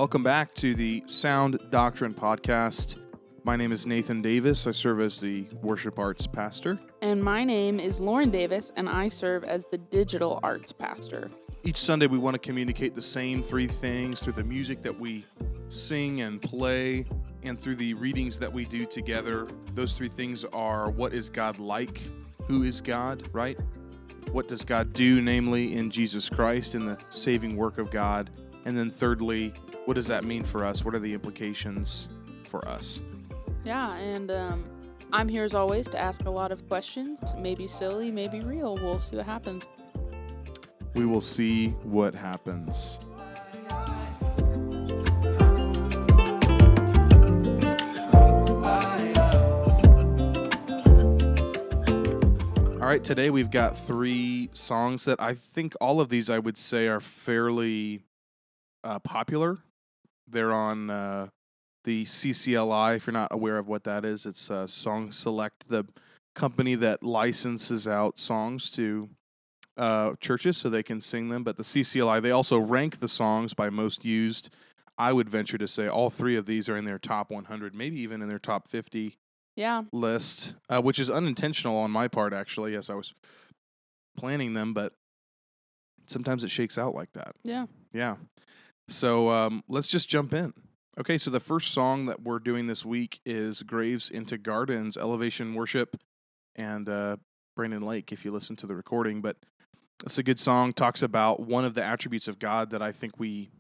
Welcome back to the Sound Doctrine podcast. My name is Nathan Davis. I serve as the worship arts pastor. And my name is Lauren Davis, and I serve as the digital arts pastor. Each Sunday, we want to communicate the same three things through the music that we sing and play and through the readings that we do together. Those three things are: what is God like? Who is God, right? What does God do, namely in Jesus Christ, in the saving work of God? And then thirdly, what does that mean for us? What are the implications for us? Yeah, and I'm here as always to ask a lot of questions, maybe silly, maybe real. We'll see what happens. We will see what happens. All right, today we've got three songs that I think all of these I would say are fairly popular. They're on the CCLI. If you're not aware of what that is, it's Song Select, the company that licenses out songs to churches so they can sing them. But the CCLI, they also rank the songs by most used. I would venture to say all three of these are in their top 100, maybe even in their top 50 list, which is unintentional on my part, actually, as I was planning them, but sometimes it shakes out like that. Yeah. So let's just jump in. Okay, so the first song that we're doing this week is Graves into Gardens, Elevation Worship, and Brandon Lake, if you listen to the recording. But it's a good song, talks about one of the attributes of God that I think we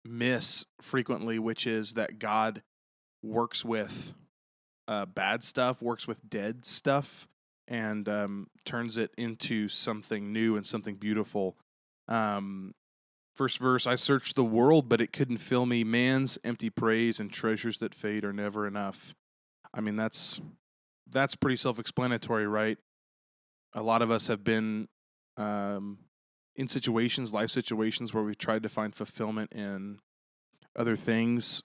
miss frequently, which is that God works with bad stuff, works with dead stuff, and turns it into something new and something beautiful. First verse, I searched the world, but it couldn't fill me. Man's empty praise and treasures that fade are never enough. I mean, that's pretty self-explanatory, right? A lot of us have been in situations, life situations, where we've tried to find fulfillment in other things.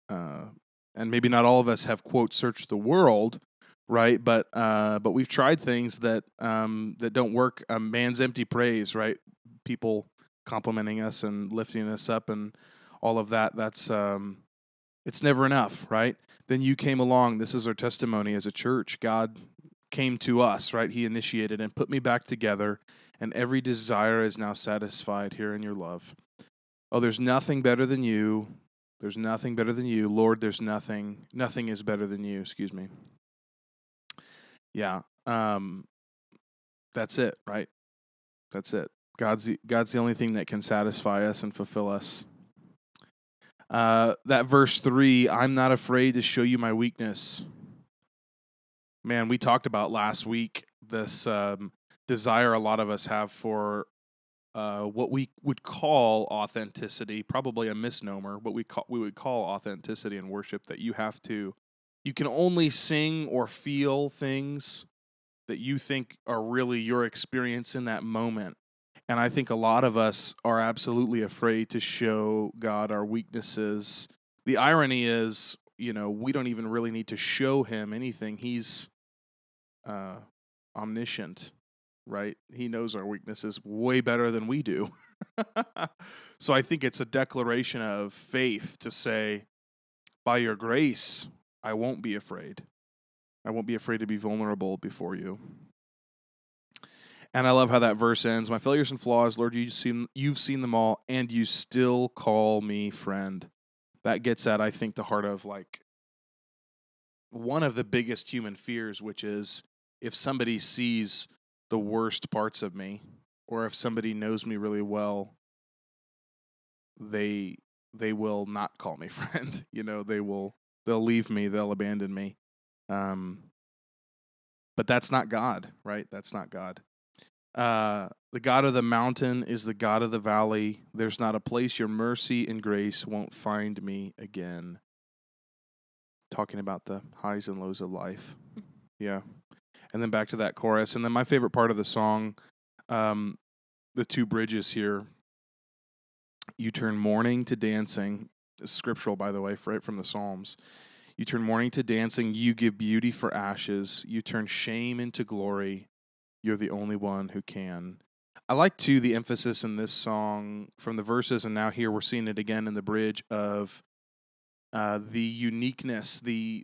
And maybe not all of us have, quote, searched the world, right? But we've tried things that don't work. Man's empty praise, right? People complimenting us and lifting us up and all of that. That's it's never enough, right? Then you came along. This is our testimony as a church. God came to us, right? He initiated and put me back together, and every desire is now satisfied here in your love. Oh, there's nothing better than you. There's nothing better than you. Lord, there's nothing is better than you. Excuse me. Yeah. That's it, right? That's it. God's the only thing that can satisfy us and fulfill us. That verse 3, I'm not afraid to show you my weakness. Man, we talked about last week this desire a lot of us have for what we would call authenticity, probably a misnomer, what we would call authenticity in worship, that you can only sing or feel things that you think are really your experience in that moment. And I think a lot of us are absolutely afraid to show God our weaknesses. The irony is, we don't even really need to show him anything. He's omniscient, right? He knows our weaknesses way better than we do. So I think it's a declaration of faith to say, by your grace, I won't be afraid. I won't be afraid to be vulnerable before you. And I love how that verse ends. My failures and flaws, Lord, you've seen them all, and you still call me friend. That gets at, I think, the heart of one of the biggest human fears, which is if somebody sees the worst parts of me, or if somebody knows me really well, they will not call me friend. They'll leave me, they'll abandon me. But that's not God, right? That's not God. The God of the mountain is the God of the valley. There's not a place your mercy and grace won't find me again. Talking about the highs and lows of life. Yeah. And then back to that chorus. And then my favorite part of the song, the two bridges here. You turn mourning to dancing. It's scriptural, by the way, right from the Psalms. You turn mourning to dancing. You give beauty for ashes. You turn shame into glory. You're the only one who can. I like too the emphasis in this song from the verses, and now here we're seeing it again in the bridge of the uniqueness, the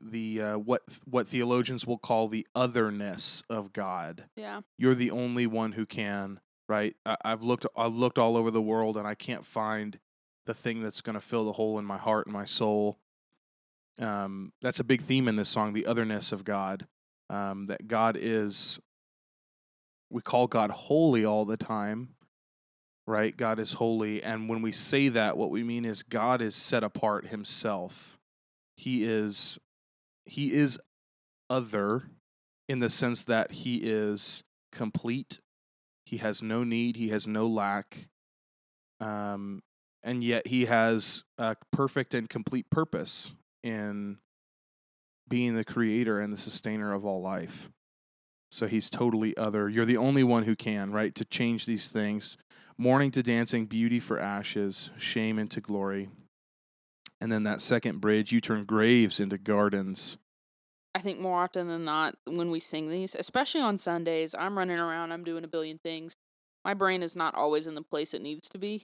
what theologians will call the otherness of God. Yeah. You're the only one who can, right? I've looked all over the world, and I can't find the thing that's going to fill the hole in my heart and my soul. That's a big theme in this song, the otherness of God. That God is, we call God holy all the time, right? God is holy. And when we say that, what we mean is God is set apart himself. He is other in the sense that he is complete. He has no need. He has no lack. And yet he has a perfect and complete purpose in being the creator and the sustainer of all life. So he's totally other. You're the only one who can, right, to change these things. Mourning to dancing, beauty for ashes, shame into glory. And then that second bridge, you turn graves into gardens. I think more often than not, when we sing these, especially on Sundays, I'm running around, I'm doing a billion things. My brain is not always in the place it needs to be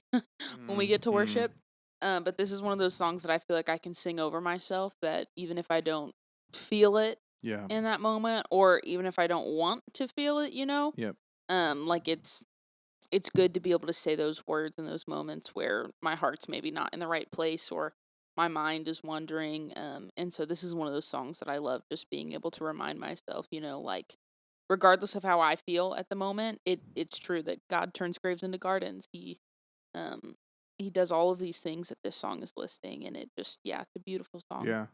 when we get to worship. But this is one of those songs that I feel like I can sing over myself, that even if I don't feel it Yeah. in that moment, or even if I don't want to feel it, Yep. like it's good to be able to say those words in those moments where my heart's maybe not in the right place, or my mind is wandering. And so this is one of those songs that I love, just being able to remind myself, like, regardless of how I feel at the moment, it's true that God turns graves into gardens. He does all of these things that this song is listing, and it's a beautiful song. Yeah.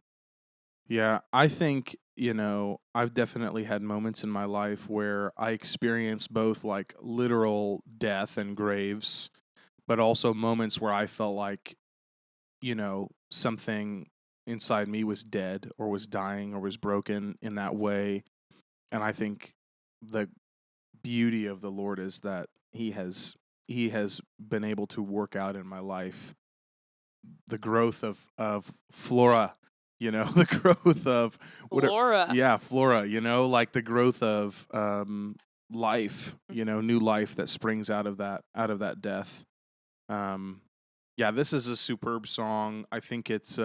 Yeah, I think, I've definitely had moments in my life where I experienced both like literal death and graves, but also moments where I felt like, something inside me was dead or was dying or was broken in that way. And I think the beauty of the Lord is that he has been able to work out in my life the growth of flora, the growth of Flora. flora, like the growth of life, new life that springs out of that death. This is a superb song. I think it's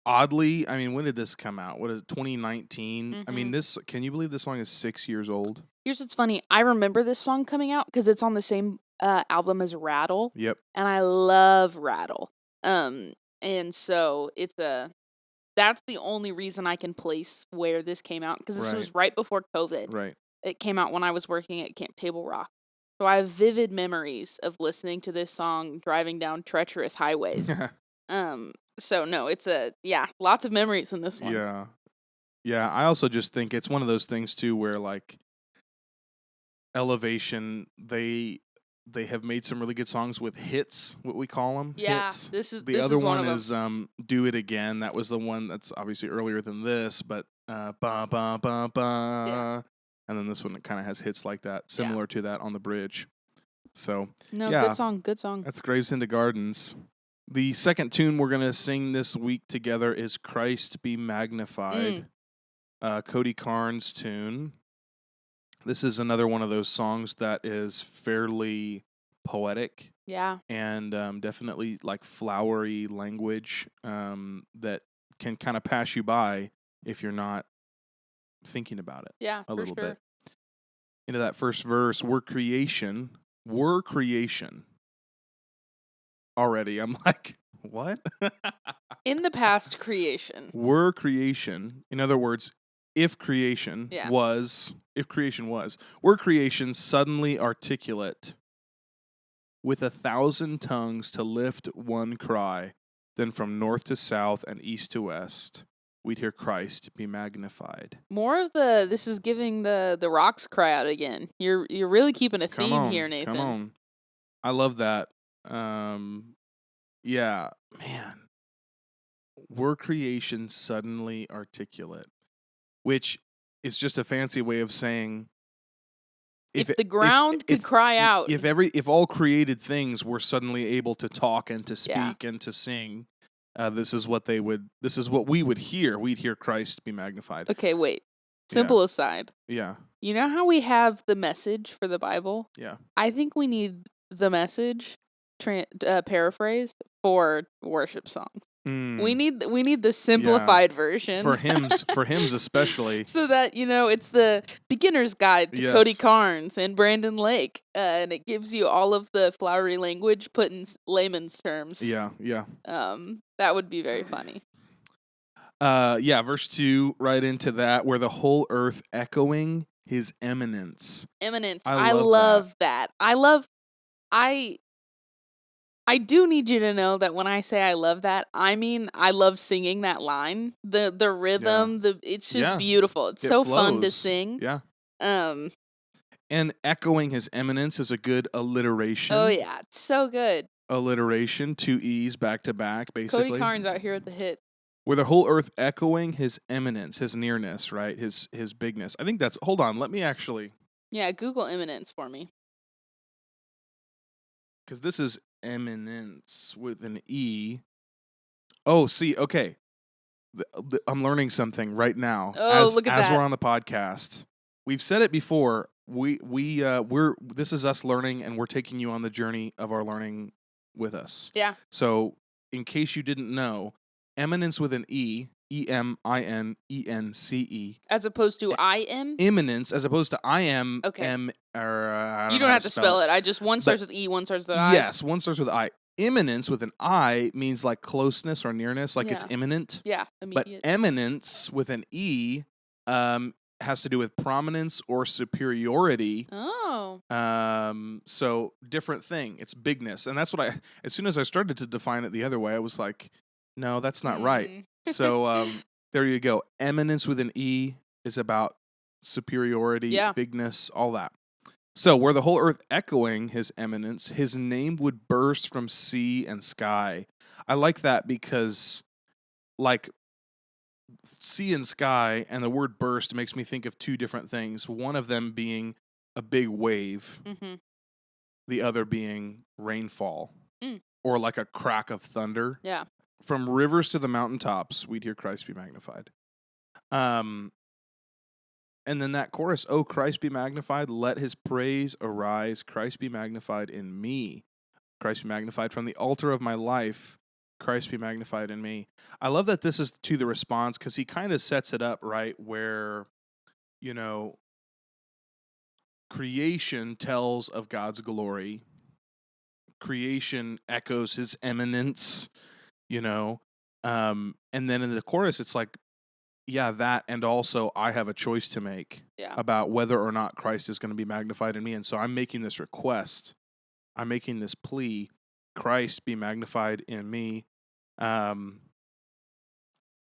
oddly, I mean, when did this come out? What is it, 2019? I mean, can you believe this song is 6 years old? Here's what's funny. I remember this song coming out because it's on the same album as Rattle. Yep. And I love Rattle. And so that's the only reason I can place where this came out, because this was right before COVID. Right. It came out when I was working at Camp Table Rock. So I have vivid memories of listening to this song driving down treacherous highways. So no, it's lots of memories in this one. Yeah. Yeah, I also just think it's one of those things too where like Elevation, they have made some really good songs with hits, what we call them. Yeah, hits. this The is other one one of is Do It Again. That was the one that's obviously earlier than this, but ba ba ba ba. Yeah. And then this one kind of has hits like that, similar to that on the bridge. So No, yeah, good song. that's Graves into Gardens. The second tune we're gonna sing this week together is Christ Be Magnified. Cody Carnes' tune. This is another one of those songs that is fairly poetic. Yeah. And definitely like flowery language that can kind of pass you by if you're not thinking about it a little bit. Into that first verse, we're creation. Already, I'm like, what? In the past, creation. We're creation. In other words, if creation was, we're creation suddenly articulate with 1,000 tongues to lift one cry, then from north to south and east to west, we'd hear Christ be magnified. More of this is giving the rocks cry out again. You're really keeping a theme here, Nathan. Come on. I love that. Yeah, man. We're creation suddenly articulate, which is just a fancy way of saying if the ground could cry out. If all created things were suddenly able to talk and to speak and to sing, this is what we would hear. We'd hear Christ be magnified. Okay, wait. Simple aside. Yeah. You know how we have the Message for the Bible? Yeah. I think we need the Message paraphrased for worship songs. We need the simplified version For hymns especially. so that it's the beginner's guide to Cody Yes. Carnes and Brandon Lake, and it gives you all of the flowery language put in layman's terms. Yeah. That would be very funny. Verse 2, right into that, where the whole earth echoing his eminence. Eminence. I I love love that. I do need you to know that when I say I love that, I mean I love singing that line. The rhythm, it's just beautiful. It's so fun to sing. Yeah. Um And echoing his eminence is a good alliteration. Oh yeah, it's so good. Alliteration, 2 E's back to back, basically. Cody Carnes out here at the hit. Where the whole earth echoing his eminence, his nearness, right? His bigness. I think that's, hold on, let me actually. Yeah, Google eminence for me. Because this is eminence with an E. Oh, see, okay. I'm learning something right now. Oh, look at as that. We're on the podcast. We've said it before. This is us learning, and we're taking you on the journey of our learning with us. Yeah. So, in case you didn't know, eminence with an E, EMINENCE. As opposed to I-M? Eminence, as opposed to I-M, Okay. M, or you don't have to spell it. One starts with E, one starts with I. Yes, one starts with I. Imminence with an I means like closeness or nearness, like it's imminent. Yeah, immediate. But eminence with an E has to do with prominence or superiority. Oh. So different thing. It's bigness. And that's what as soon as I started to define it the other way, I was like, no, that's not right. So there you go. Eminence with an E is about superiority, bigness, all that. So where the whole earth echoing his eminence, his name would burst from sea and sky. I like that because, like, sea and sky and the word burst makes me think of two different things. One of them being a big wave, the other being rainfall, or like a crack of thunder. Yeah. From rivers to the mountaintops, we'd hear Christ be magnified. And then that chorus, oh, Christ be magnified, let his praise arise, Christ be magnified in me. Christ be magnified from the altar of my life, Christ be magnified in me. I love that this is to the response because he kind of sets it up, right, where, creation tells of God's glory. Creation echoes his eminence, and then in the chorus, it's like, yeah, that, and also I have a choice to make about whether or not Christ is going to be magnified in me. And so I'm making this request. I'm making this plea. Christ be magnified in me. And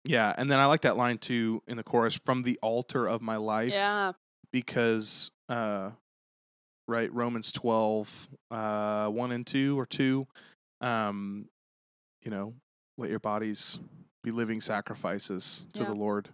then I like that line too in the chorus, from the altar of my life. Yeah. Because, Romans 12, 1 and 2 or 2, let your bodies be living sacrifices to the Lord.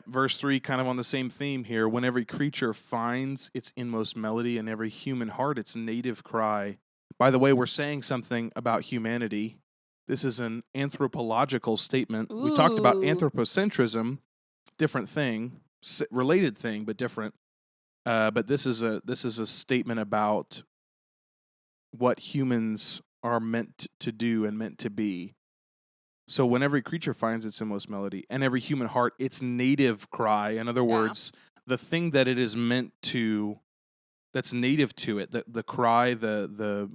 Verse 3, kind of on the same theme here. When every creature finds its inmost melody and every human heart its native cry. By the way, we're saying something about humanity. This is an anthropological statement. Ooh. We talked about anthropocentrism, different thing, related thing, but different. But this is a statement about what humans are meant to do and meant to be. So when every creature finds its inmost melody and every human heart its native cry, in other words, the thing that it is meant to, that's native to it, the cry, the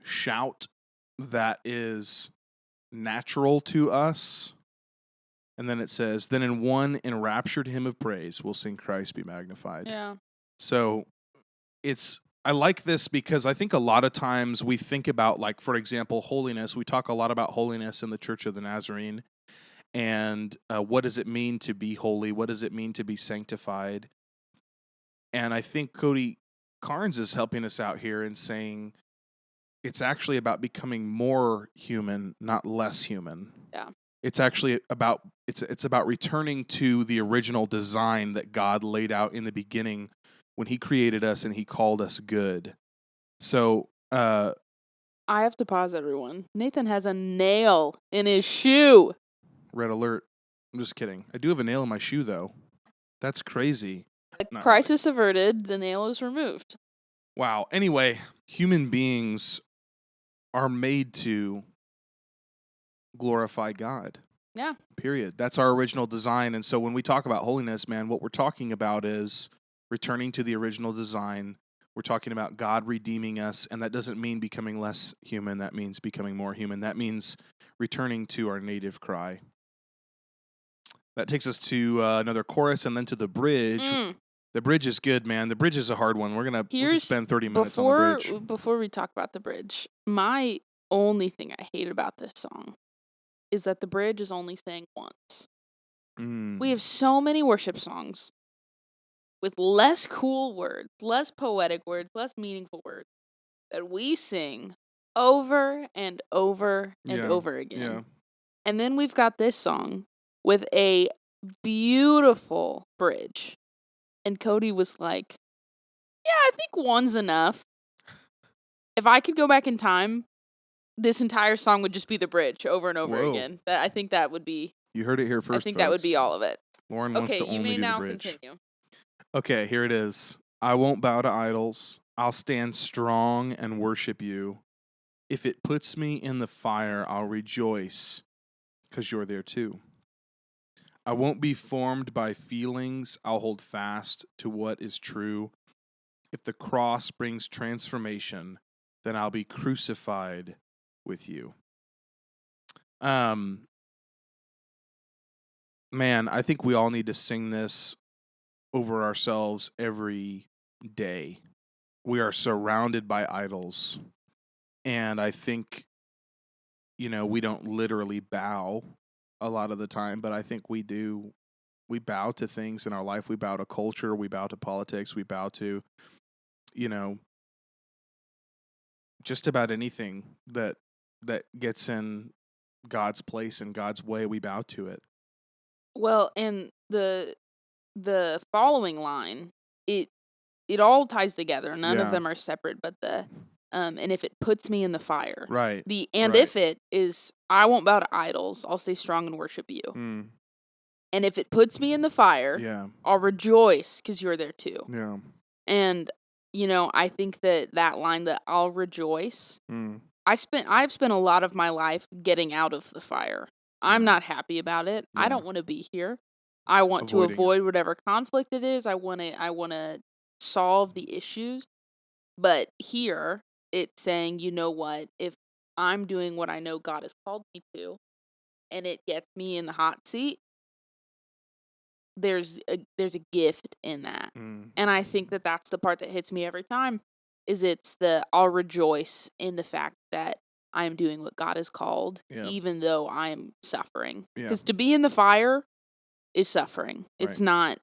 shout that is natural to us. And then it says, then in one enraptured hymn of praise, we'll sing Christ be magnified. Yeah. So I like this because I think a lot of times we think about, like, for example, holiness. We talk a lot about holiness in the Church of the Nazarene. And what does it mean to be holy? What does it mean to be sanctified? And I think Cody Carnes is helping us out here in saying it's actually about becoming more human, not less human. Yeah. It's actually about it's about returning to the original design that God laid out in the beginning when he created us and he called us good. So, I have to pause, everyone. Nathan has a nail in his shoe. Red alert. I'm just kidding. I do have a nail in my shoe, though. That's crazy. The Not really. crisis averted, the nail is removed. Wow. Anyway, human beings are made to glorify God. Yeah. Period. That's our original design. And so when we talk about holiness, man, what we're talking about is returning to the original design. We're talking about God redeeming us, and that doesn't mean becoming less human. That means becoming more human. That means returning to our native cry. That takes us to another chorus and then to the bridge. The bridge is good, man. The bridge is a hard one. We're gonna spend 30 minutes on the bridge. Before we talk about the bridge, my only thing I hate about this song is that the bridge is only sang once. We have so many worship songs with less cool words, less poetic words, less meaningful words that we sing over and over and over again. Yeah. And then we've got this song with a beautiful bridge. And Cody was like, yeah, I think one's enough. If I could go back in time, this entire song would just be the bridge over and over again. I think that would be... You heard it here first, I think that would be all of it. Lauren wants to only do the bridge. Okay, you may now continue. Okay, here it is. I won't bow to idols. I'll stand strong and worship you. If it puts me in the fire, I'll rejoice, because you're there too. I won't be formed by feelings. I'll hold fast to what is true. If the cross brings transformation, then I'll be crucified with you. Man, I think we all need to sing this over ourselves every day. We are surrounded by idols. And I think, we don't literally bow a lot of the time, but I think we do. We bow to things in our life. We bow to culture. We bow to politics. We bow to, just about anything that gets in God's place and God's way. We bow to it. Well, and the following line, it all ties together. None of them are separate, but and if it puts me in the fire. Right. If it is, I won't bow to idols, I'll stay strong and worship you. And if it puts me in the fire, I'll rejoice because you're there too. Yeah. And, I think that line, that I'll rejoice, I've spent a lot of my life getting out of the fire. I'm not happy about it. Yeah. I don't want to be here. I want to avoid whatever conflict it is. I want to solve the issues. But here, it's saying, you know what? If I'm doing what I know God has called me to, and it gets me in the hot seat, there's a gift in that. And I think that that's the part that hits me every time, is it's I'll rejoice in the fact that I'm doing what God has called, even though I'm suffering. Because to be in the fire is suffering. It's not,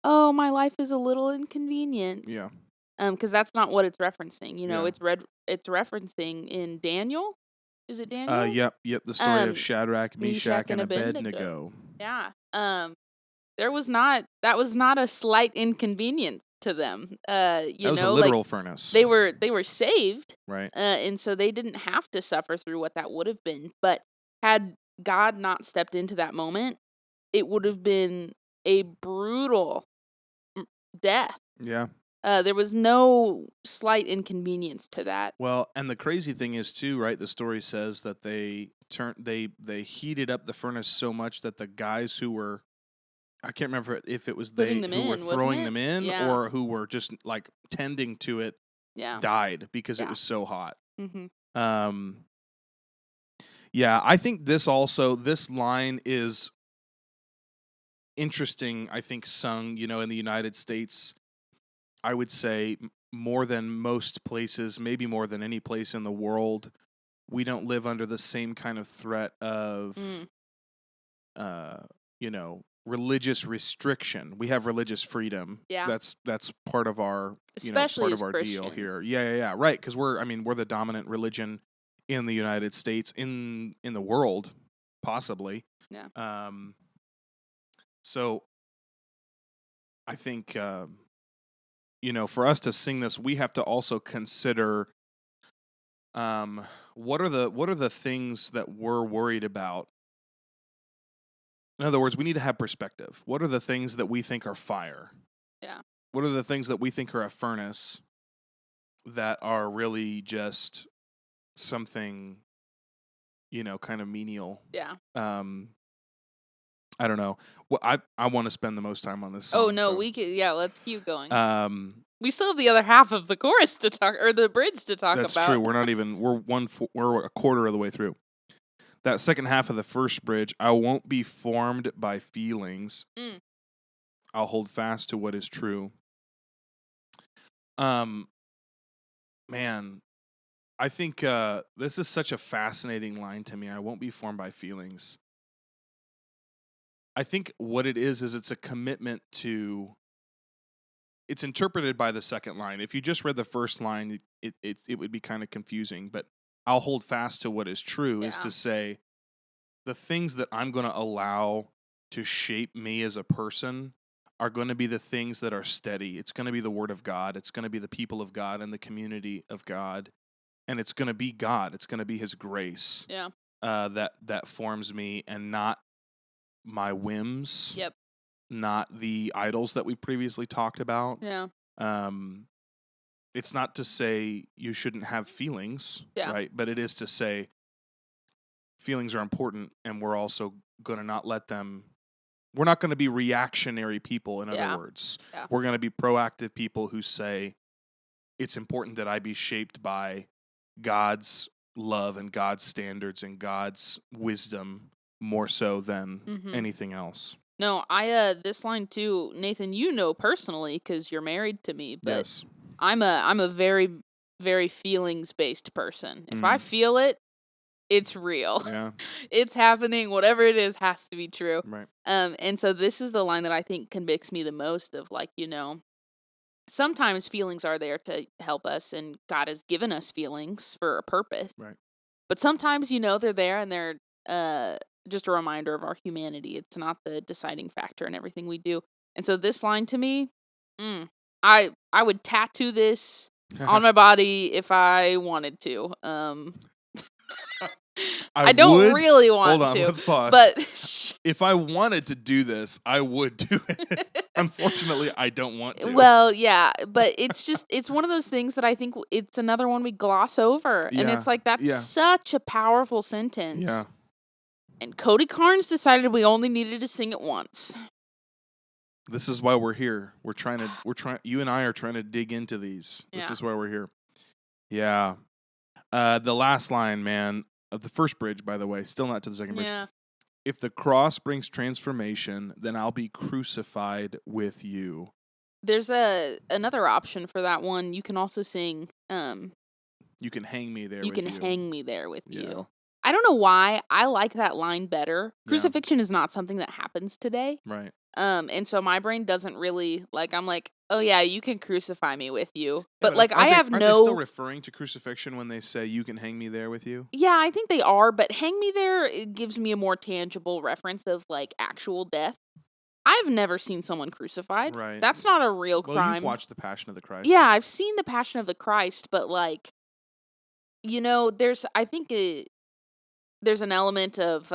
oh, my life is a little inconvenient. Yeah. Because that's not what it's referencing. It's referencing in Daniel. Is it Daniel? Yep. The story of Shadrach, Meshach, and Abednego. Yeah. That was not a slight inconvenience to them. That was a literal furnace. They were saved, right? And so they didn't have to suffer through what that would have been. But had God not stepped into that moment, it would have been a brutal death. Yeah. There was no slight inconvenience to that. Well, and the crazy thing is too, right? The story says that they heated up the furnace so much that the guys who were, I can't remember if it was they who were throwing them in or who were just like tending to it, died because it was so hot. Mm-hmm. Yeah, I think this line is interesting. I think sung, in the United States, I would say more than most places, maybe more than any place in the world. We don't live under the same kind of threat of, religious restriction. We have religious freedom. Yeah, that's part of our, especially part of our Christian. deal here. Yeah, right. Because we're the dominant religion in the United States, in the world, possibly. Yeah. So I think. For us to sing this, we have to also consider what are the things that we're worried about In other words, we need to have perspective. What are the things that we think are fire? Yeah. What are the things that we think are a furnace that are really just something, kind of menial? Yeah. I don't know. Well, I want to spend the most time on this Oh song. no, So, we can. Yeah, let's keep going. we still have the other half of the chorus to talk, or the bridge to talk that's about. true. We're not even. We're a quarter of the way through. That second half of the first bridge, I won't be formed by feelings. I'll hold fast to what is true. Man, I think this is such a fascinating line to me. I won't be formed by feelings. I think what it is it's a commitment to. It's interpreted by the second line. If you just read the first line, it would be kind of confusing. But I'll hold fast to what is true is to say the things that I'm going to allow to shape me as a person are going to be the things that are steady. It's going to be the Word of God. It's going to be the people of God and the community of God. And it's going to be God. It's going to be His grace that forms me, and not my whims. Yep. Not the idols that we've previously talked about. Yeah. It's not to say you shouldn't have feelings, right? But it is to say feelings are important, and we're also going to not let them. We're not going to be reactionary people, in other words. Yeah. We're going to be proactive people who say, it's important that I be shaped by God's love and God's standards and God's wisdom more so than anything else. No, this line too, Nathan, personally because you're married to me, but Yes. I'm a very, very feelings-based person. If I feel it, it's real. Yeah. It's happening. Whatever it is has to be true. Right. And so this is the line that I think convicts me the most of, sometimes feelings are there to help us, and God has given us feelings for a purpose. Right. But sometimes, they're there and they're just a reminder of our humanity. It's not the deciding factor in everything we do. And so this line to me, I would tattoo this on my body if I wanted to. I don't really want to. Hold on, let's pause. But if I wanted to do this, I would do it. Unfortunately, I don't want to. Well, yeah, but it's one of those things that I think it's another one we gloss over. And it's like, that's such a powerful sentence. Yeah. And Cody Carnes decided we only needed to sing it once. This is why we're here. You and I are trying to dig into these. This is why we're here. Yeah. The last line, man, of the first bridge, by the way, still not to the second bridge. Yeah. If the cross brings transformation, then I'll be crucified with you. There's another option for that one. You can also sing you can hang me there you with can you. hang me there with you. I don't know why. I like that line better. Crucifixion is not something that happens today. Right. And so my brain doesn't really, I'm like, oh yeah, you can crucify me with you. But aren't no... they still referring to crucifixion when they say you can hang me there with you? Yeah, I think they are, but hang me there, it gives me a more tangible reference of, actual death. I've never seen someone crucified. Right. That's not a real crime. Well, you've watched The Passion of the Christ. Yeah, I've seen The Passion of the Christ, but, there's an element of,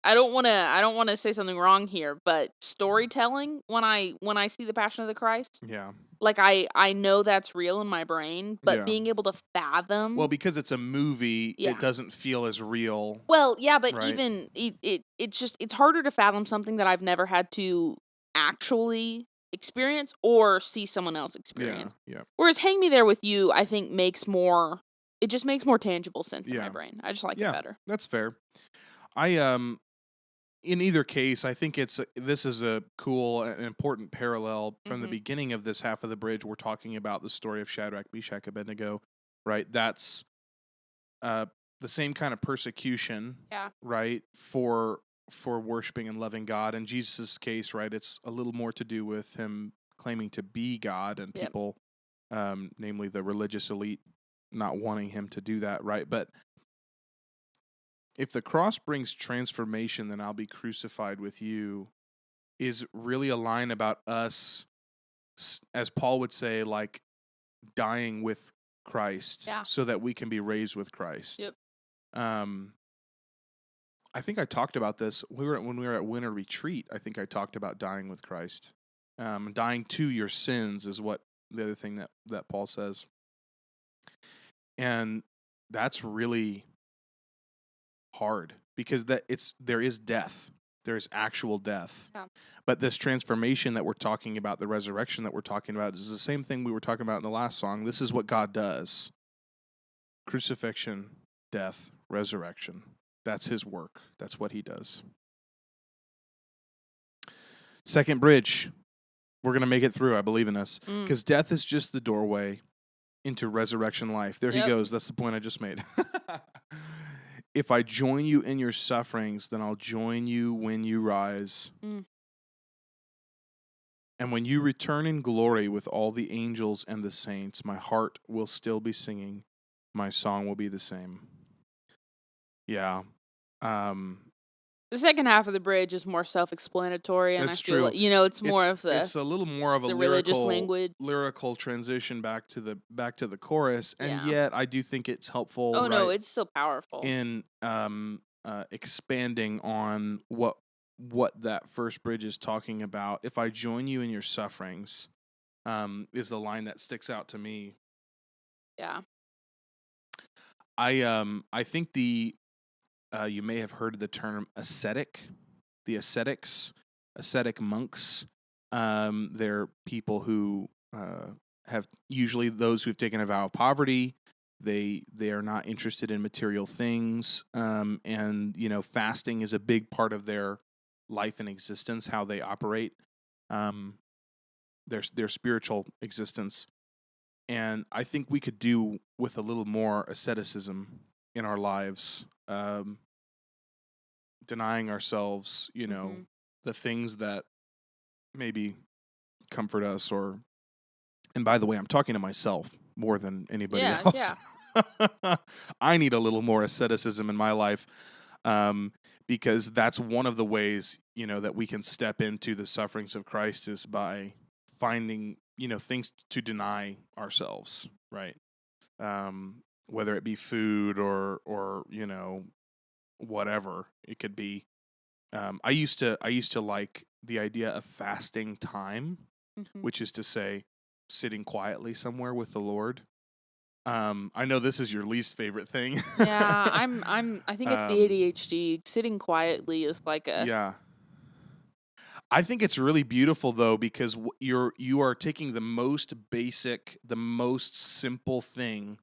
I don't want to say something wrong here, but storytelling when I see The Passion of the Christ. Yeah. I know that's real in my brain, but being able to fathom. Well, because it's a movie, it doesn't feel as real. Well, yeah, but even it's harder to fathom something that I've never had to actually experience or see someone else experience. Yeah. Whereas Hang Me There With You, I think makes more tangible sense in my brain. I just like it better. That's fair. In either case, I think this is a cool and important parallel from the beginning of this half of the bridge. We're talking about the story of Shadrach, Meshach, Abednego, right? That's the same kind of persecution, right? For worshiping and loving God. In Jesus' case, right, it's a little more to do with him claiming to be God and people, namely the religious elite, not wanting him to do that, right? But if the cross brings transformation, then I'll be crucified with you, is really a line about us, as Paul would say, dying with Christ so that we can be raised with Christ. Yep. I think I talked about this. When we were at Winter Retreat. I think I talked about dying with Christ. Dying to your sins is what the other thing that Paul says, and that's really hard because there is death. There is actual death. Yeah. But this transformation that we're talking about, the resurrection that we're talking about, is the same thing we were talking about in the last song. This is what God does. Crucifixion, death, resurrection. That's his work. That's what he does. Second bridge. We're going to make it through. I believe in us. Because death is just the doorway into resurrection life. There he goes. That's the point I just made. If I join you in your sufferings, then I'll join you when you rise. And when you return in glory with all the angels and the saints, my heart will still be singing. My song will be the same. Yeah. The second half of the bridge is more self-explanatory, and I That's feel true. like, it's more of It's a little more of a the religious language. lyrical transition back to the chorus, and Yeah. yet I do think it's helpful. Oh no, right, it's so powerful. in expanding on what that first bridge is talking about. If I join you in your sufferings, is the line that sticks out to me. Yeah. I think you may have heard the term ascetic. The ascetic monks. They're people who have usually those who've taken a vow of poverty. They are not interested in material things, and fasting is a big part of their life and existence, how they operate, their spiritual existence. And I think we could do with a little more asceticism in our lives, denying ourselves, the things that maybe comfort us. And by the way, I'm talking to myself more than anybody else. Yeah. I need a little more asceticism in my life, because that's one of the ways, that we can step into the sufferings of Christ is by finding, things to deny ourselves, right? Whether it be food or whatever it could be. I used to like the idea of fasting time, which is to say, sitting quietly somewhere with the Lord. I know this is your least favorite thing. Yeah, I think it's the ADHD. Sitting quietly is like a Yeah. I think it's really beautiful though, because you are taking the most basic, the most simple thing,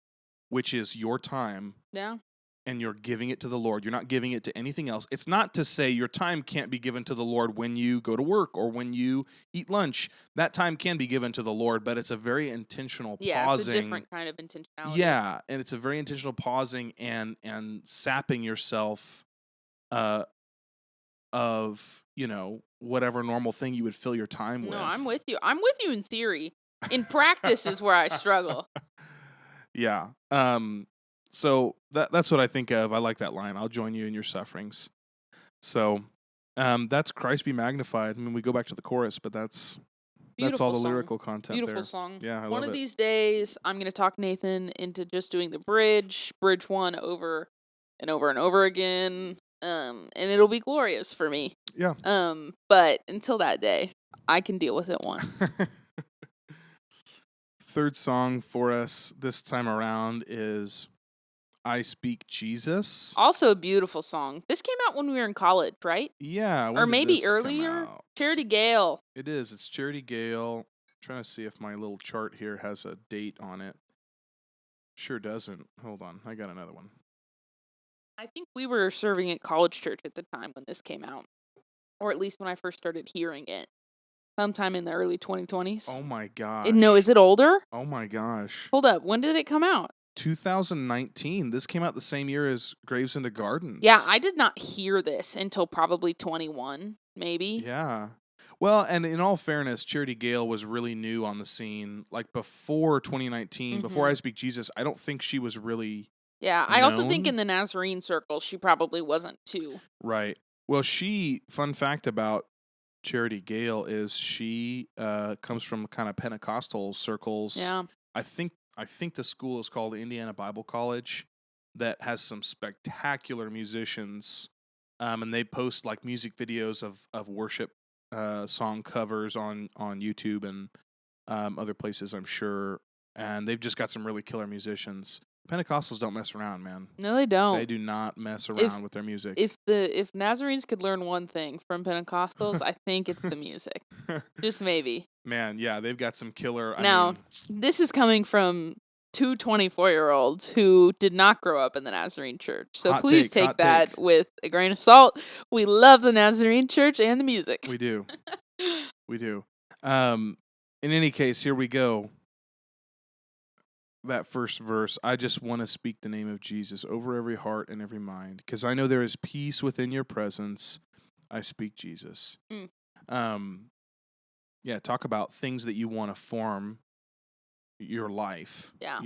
which is your time. Yeah. And you're giving it to the Lord. You're not giving it to anything else. It's not to say your time can't be given to the Lord when you go to work or when you eat lunch. That time can be given to the Lord, but it's a very intentional pausing. Yeah, it's a different kind of intentionality. Yeah, and it's a very intentional pausing and sapping yourself of, whatever normal thing you would fill your time with. No, I'm with you. I'm with you in theory. In practice is where I struggle. Yeah. So that's what I think of. I like that line. I'll join you in your sufferings. So that's Christ Be Magnified. I mean, we go back to the chorus, but that's all the lyrical content. Beautiful there. Song. Yeah, I love One it. of these days, I'm going to talk Nathan into just doing the bridge 1 over and over and over again, and it'll be glorious for me. Yeah. But until that day, I can deal with it one. Third song for us this time around is I Speak Jesus. Also a beautiful song. This came out when we were in college, right? Yeah. Or maybe earlier. Charity Gale. It is. It's Charity Gale. I'm trying to see if my little chart here has a date on it. Sure doesn't. Hold on. I got another one. I think we were serving at college church at the time when this came out. Or at least when I first started hearing it. Sometime in the early 2020s. Oh my gosh. No, is it older? Oh my gosh. Hold up. When did it come out? 2019. This came out the same year as Graves into Gardens. Yeah, I did not hear this until probably 21, maybe. Yeah. Well, and in all fairness, Charity Gale was really new on the scene. Like before 2019, before I Speak Jesus, I don't think she was really Yeah, I also think in the Nazarene circle, she probably wasn't too. Right. Well, fun fact about Charity Gale is she comes from kind of Pentecostal circles. Yeah. I think the school is called Indiana Bible College, that has some spectacular musicians and they post like music videos of worship song covers on YouTube and other places, I'm sure. And they've just got some really killer musicians. Pentecostals don't mess around, man. No, they They don't. do not mess If around with their music. if Nazarenes could learn one thing from Pentecostals, I think it's the music. Just maybe. Man, yeah, they've got some killer. Now, this is coming from two 24-year-olds who did not grow up in the Nazarene church. So Hot please take, take hot that take. with a grain of salt. We love the Nazarene church and the music. We do. We do. In any case, here we go. That first verse, I just want to speak the name of Jesus over every heart and every mind, because I know there is peace within your presence. I speak Jesus. Yeah, talk about things that you want to form your life. Yeah.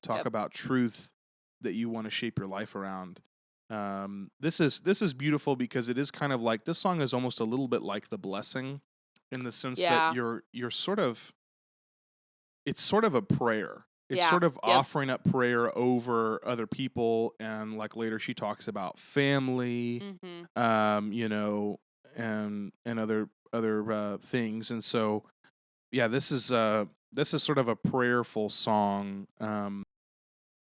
Talk Yep. about truth that you want to shape your life around. This is beautiful because it is kind of like, this song is almost a little bit like the blessing, in the sense that you're sort of, it's sort of a prayer. It's sort of offering up prayer over other people, and like later she talks about family, and other things, and so yeah, this is sort of a prayerful song,